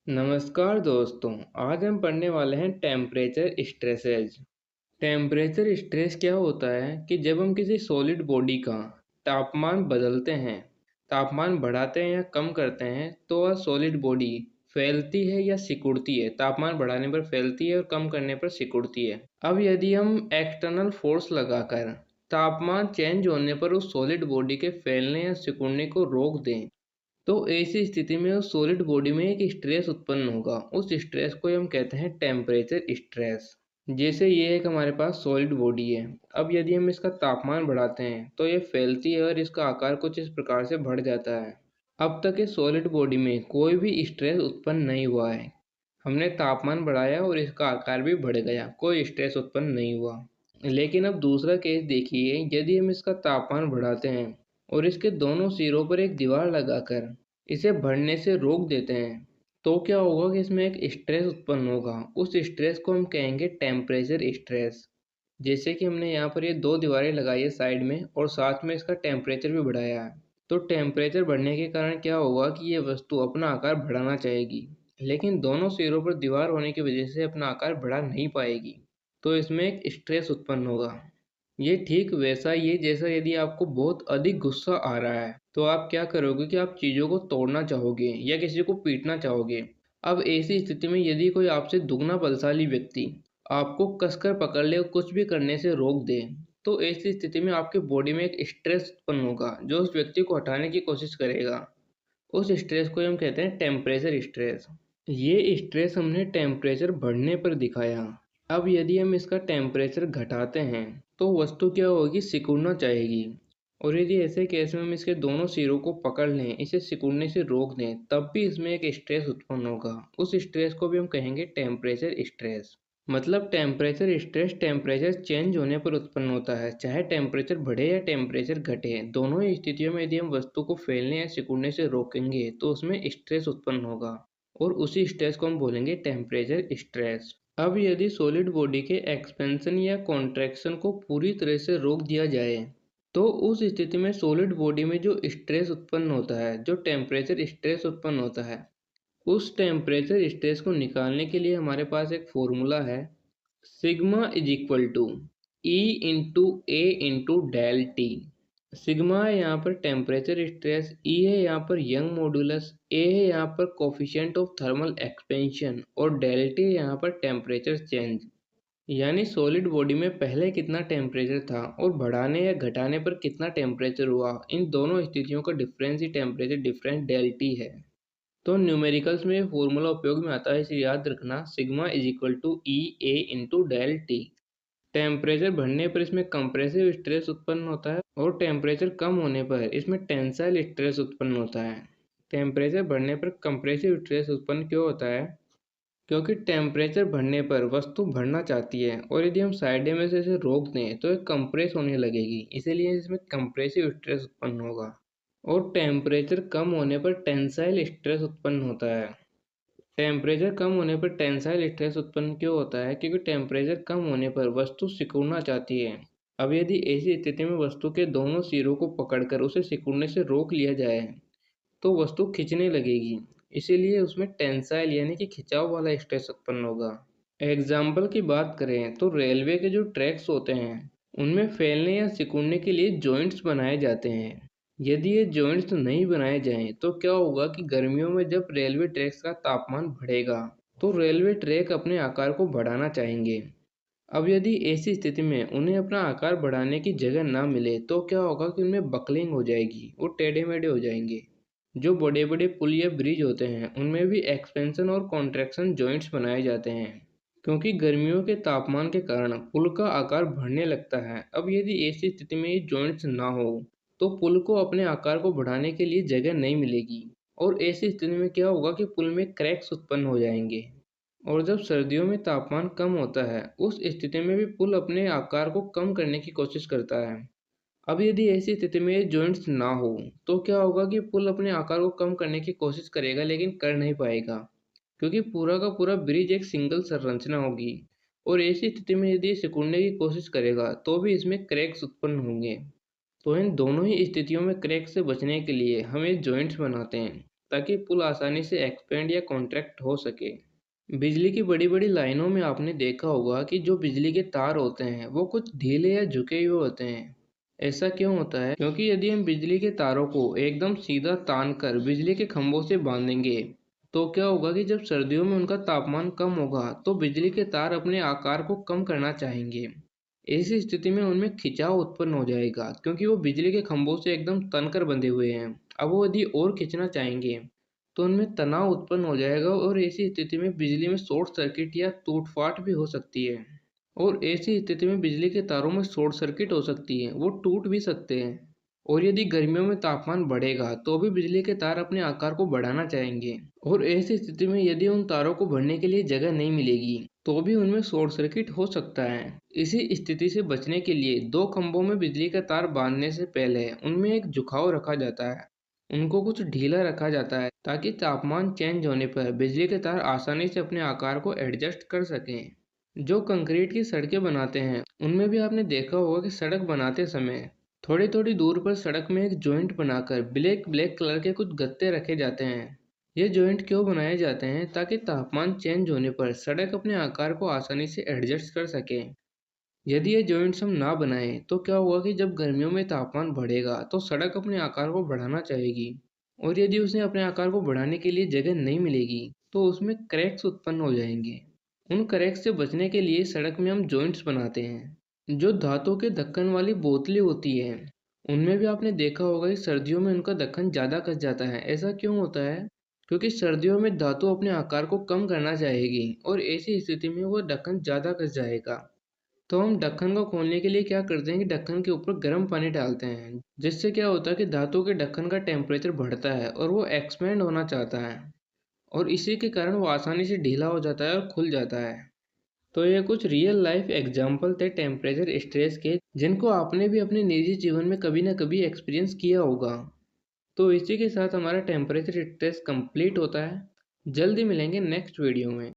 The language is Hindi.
नमस्कार दोस्तों। आज हम पढ़ने वाले हैं टेम्परेचर स्ट्रेसेज। टेम्परेचर स्ट्रेस क्या होता है कि जब हम किसी सॉलिड बॉडी का तापमान बदलते हैं, तापमान बढ़ाते हैं या कम करते हैं, तो वह सॉलिड बॉडी फैलती है या सिकुड़ती है। तापमान बढ़ाने पर फैलती है और कम करने पर सिकुड़ती है। अब यदि हम एक्सटर्नल फोर्स लगाकर तापमान चेंज होने पर उस सॉलिड बॉडी के फैलने या सिकुड़ने को रोक दें, तो ऐसी स्थिति में उस सॉलिड बॉडी में एक स्ट्रेस उत्पन्न होगा। उस स्ट्रेस को हम कहते हैं टेम्परेचर स्ट्रेस। जैसे ये एक हमारे पास सॉलिड बॉडी है। अब यदि हम इसका तापमान बढ़ाते हैं तो ये फैलती है और इसका आकार कुछ इस प्रकार से बढ़ जाता है। अब तक इस सॉलिड बॉडी में कोई भी स्ट्रेस उत्पन्न नहीं हुआ है। हमने तापमान बढ़ाया और इसका आकार भी बढ़ गया, कोई स्ट्रेस उत्पन्न नहीं हुआ। लेकिन अब दूसरा केस देखिए, यदि हम इसका तापमान बढ़ाते हैं और इसके दोनों सिरों पर एक दीवार लगाकर इसे बढ़ने से रोक देते हैं, तो क्या होगा कि इसमें एक स्ट्रेस उत्पन्न होगा। उस स्ट्रेस को हम कहेंगे टेम्परेचर स्ट्रेस। जैसे कि हमने यहाँ पर ये दो दीवारें लगाई है साइड में और साथ में इसका टेम्परेचर भी बढ़ाया है। तो टेम्परेचर बढ़ने के कारण क्या होगा कि ये वस्तु अपना आकार बढ़ाना चाहेगी, लेकिन दोनों सिरों पर दीवार होने की वजह से अपना आकार बढ़ा नहीं पाएगी। तो इसमें एक स्ट्रेस उत्पन्न होगा। ये ठीक वैसा ही है जैसा यदि आपको बहुत अधिक गुस्सा आ रहा है तो आप क्या करोगे कि आप चीज़ों को तोड़ना चाहोगे या किसी को पीटना चाहोगे। अब ऐसी स्थिति में यदि कोई आपसे दुगना बलशाली व्यक्ति आपको कसकर पकड़ ले और कुछ भी करने से रोक दे, तो ऐसी स्थिति में आपके बॉडी में एक स्ट्रेस उत्पन्न होगा जो उस व्यक्ति को हटाने की कोशिश करेगा। उस स्ट्रेस को हम कहते हैं टेम्परेचर स्ट्रेस। ये स्ट्रेस हमने टेम्परेचर बढ़ने पर दिखाया। अब यदि हम इसका टेम्परेचर घटाते हैं तो वस्तु क्या होगी, सिकुड़ना चाहेगी। और यदि ऐसे केस में हम इसके दोनों सिरों को पकड़ लें, इसे सिकुड़ने से रोक दें, तब भी इसमें एक स्ट्रेस उत्पन्न होगा। उस स्ट्रेस को भी हम कहेंगे टेम्परेचर स्ट्रेस। मतलब टेम्परेचर स्ट्रेस टेम्परेचर चेंज होने पर उत्पन्न होता है। चाहे टेम्परेचर बढ़े या टेम्परेचर घटे, दोनों ही स्थितियों में यदि हम वस्तु को फैलने या सिकुड़ने से रोकेंगे तो उसमें स्ट्रेस उत्पन्न होगा और उसी स्ट्रेस को हम बोलेंगे टेम्परेचर स्ट्रेस। अब यदि सॉलिड बॉडी के एक्सपेंशन या कॉन्ट्रैक्शन को पूरी तरह से रोक दिया जाए, तो उस स्थिति में सॉलिड बॉडी में जो स्ट्रेस उत्पन्न होता है, जो टेम्परेचर स्ट्रेस उत्पन्न होता है, उस टेम्परेचर स्ट्रेस को निकालने के लिए हमारे पास एक फॉर्मूला है। Sigma is equal to e into A into del T. Sigma है यहाँ पर टेम्परेचर स्ट्रेस, ई है यहाँ पर यंग मॉड्यूलस, ए है यहाँ पर कोफिशिएंट ऑफ थर्मल एक्सपेंशन और डेल टी यहाँ पर टेम्परेचर चेंज। यानी सॉलिड बॉडी में पहले कितना टेम्परेचर था और बढ़ाने या घटाने पर कितना टेम्परेचर हुआ, इन दोनों स्थितियों का डिफरेंस ही टेम्परेचर डिफरेंस डेल टी है। तो न्यूमेरिकल्स में ये फॉर्मूला उपयोग में आता है, इसे याद रखना। Sigma is equal to e A into del T. Temperature बढ़ने पर इसमें कंप्रेसिव स्ट्रेस उत्पन्न होता है और टेम्परेचर कम होने पर इसमें टेंसाइल स्ट्रेस उत्पन्न होता है। टेम्परेचर बढ़ने पर कंप्रेसिव स्ट्रेस उत्पन्न क्यों होता है? क्योंकि टेम्परेचर बढ़ने पर वस्तु बढ़ना चाहती है और यदि हम साइड में से इसे रोक दें तो ये कंप्रेस होने लगेगी, इसीलिए इसमें कंप्रेसिव स्ट्रेस उत्पन्न होगा। और टेम्परेचर कम होने पर टेंसाइल स्ट्रेस उत्पन्न होता है। टेम्परेचर कम होने पर टेंसाइल स्ट्रेस उत्पन्न क्यों होता है? क्योंकि टेम्परेचर कम होने पर वस्तु सिकुड़ना चाहती है। अब यदि ऐसी स्थिति में वस्तु के दोनों सिरों को पकड़कर उसे सिकुड़ने से रोक लिया जाए तो वस्तु खिंचने लगेगी, इसीलिए उसमें टेंसाइल यानी कि खिंचाव वाला स्ट्रेस उत्पन्न होगा। एग्जाम्पल की बात करें तो रेलवे के जो ट्रैक्स होते हैं उनमें फैलने या सिकुड़ने के लिए जॉइंट्स बनाए जाते हैं। यदि ये जॉइंट्स नहीं बनाए जाएं तो क्या होगा कि गर्मियों में जब रेलवे ट्रैक्स का तापमान बढ़ेगा तो रेलवे ट्रैक अपने आकार को बढ़ाना चाहेंगे। अब यदि ऐसी स्थिति में उन्हें अपना आकार बढ़ाने की जगह ना मिले तो क्या होगा कि उनमें बकलिंग हो जाएगी, वो टेढ़े मेढ़े हो जाएंगे। जो बड़े बड़े पुल या ब्रिज होते हैं उनमें भी एक्सपेंशन और कॉन्ट्रैक्शन जॉइंट्स बनाए जाते हैं, क्योंकि गर्मियों के तापमान के कारण पुल का आकार बढ़ने लगता है। अब यदि ऐसी स्थिति में ये जॉइंट्स ना हो तो पुल को अपने आकार को बढ़ाने के लिए जगह नहीं मिलेगी और ऐसी स्थिति में क्या होगा कि पुल में क्रैक्स उत्पन्न हो जाएंगे। और जब सर्दियों में तापमान कम होता है उस स्थिति में भी पुल अपने आकार को कम करने की कोशिश करता है। अब यदि ऐसी स्थिति में ये जॉइंट्स ना हो तो क्या होगा कि पुल अपने आकार को कम करने की कोशिश करेगा लेकिन कर नहीं पाएगा, क्योंकि पूरा का पूरा ब्रिज एक सिंगल संरचना होगी। और ऐसी स्थिति में यदि ये सिकुड़ने की कोशिश करेगा तो भी इसमें क्रैक्स उत्पन्न होंगे। तो इन दोनों ही स्थितियों में क्रैक से बचने के लिए हम ये जॉइंट्स बनाते हैं। ताकि पुल आसानी से एक्सपेंड या कॉन्ट्रैक्ट हो सके। बिजली की बड़ी-बड़ी लाइनों में आपने देखा होगा कि जो बिजली के तार होते हैं वो कुछ ढीले या झुके हुए होते हैं। ऐसा क्यों होता है? क्योंकि यदि हम बिजली के तारों को एकदम सीधा तान कर बिजली के खंभों से बांधेंगे तो क्या होगा कि जब सर्दियों में उनका तापमान कम होगा तो बिजली के तार अपने आकार को कम करना चाहेंगे। ऐसी स्थिति में उनमें खिंचाव उत्पन्न हो जाएगा क्योंकि वो बिजली के खंभों से एकदम तनकर बंधे हुए हैं। अब वो यदि और खींचना चाहेंगे तो उनमें तनाव उत्पन्न हो जाएगा और ऐसी स्थिति में बिजली में शॉर्ट सर्किट या टूट-फाट भी हो सकती है। और ऐसी स्थिति में बिजली के तारों में शॉर्ट सर्किट हो सकती है, वो टूट भी सकते हैं। और यदि गर्मियों में तापमान बढ़ेगा तो भी बिजली के तार अपने आकार को बढ़ाना चाहेंगे और ऐसी स्थिति में यदि उन तारों को भरने के लिए जगह नहीं मिलेगी तो भी उनमें शॉर्ट सर्किट हो सकता है। इसी स्थिति से बचने के लिए दो खंभों में बिजली का तार बांधने से पहले उनमें एक झुकाव रखा जाता है। उनको कुछ ढीला रखा जाता है ताकि तापमान चेंज होने पर बिजली के तार आसानी से अपने आकार को एडजस्ट कर सकें। जो कंक्रीट की सड़कें बनाते हैं उनमें भी आपने देखा होगा कि सड़क बनाते समय थोड़ी थोड़ी दूर पर सड़क में एक जॉइंट बनाकर ब्लैक ब्लैक कलर के कुछ गत्ते रखे जाते हैं। ये जॉइंट क्यों बनाए जाते हैं? ताकि तापमान चेंज होने पर सड़क अपने आकार को आसानी से एडजस्ट कर सके। यदि ये जॉइंट्स हम ना बनाएं तो क्या होगा कि जब गर्मियों में तापमान बढ़ेगा तो सड़क अपने आकार को बढ़ाना चाहेगी और यदि उसे अपने आकार को बढ़ाने के लिए जगह नहीं मिलेगी तो उसमें क्रैक्स उत्पन्न हो जाएंगे। उन क्रैक्स से बचने के लिए सड़क में हम जॉइंट्स बनाते हैं। जो धातु के ढक्कन वाली बोतलें होती हैं उनमें भी आपने देखा होगा कि सर्दियों में उनका ढक्कन ज़्यादा कस जाता है। ऐसा क्यों होता है? क्योंकि सर्दियों में धातु अपने आकार को कम करना चाहेगी और ऐसी स्थिति में वो ढक्कन ज़्यादा कस जाएगा। तो हम ढक्कन को खोलने के लिए क्या करते हैं कि ढक्कन के ऊपर गर्म पानी डालते हैं, जिससे क्या होता है कि धातु के ढक्कन का टेम्परेचर बढ़ता है और वो एक्सपेंड होना चाहता है और इसी के कारण वो आसानी से ढीला हो जाता है और खुल जाता है। तो ये कुछ रियल लाइफ एग्जाम्पल थे टेम्परेचर स्ट्रेस के, जिनको आपने भी अपने निजी जीवन में कभी ना कभी एक्सपीरियंस किया होगा। तो इसी के साथ हमारा टेम्परेचर स्ट्रेस कंप्लीट होता है। जल्दी मिलेंगे नेक्स्ट वीडियो में।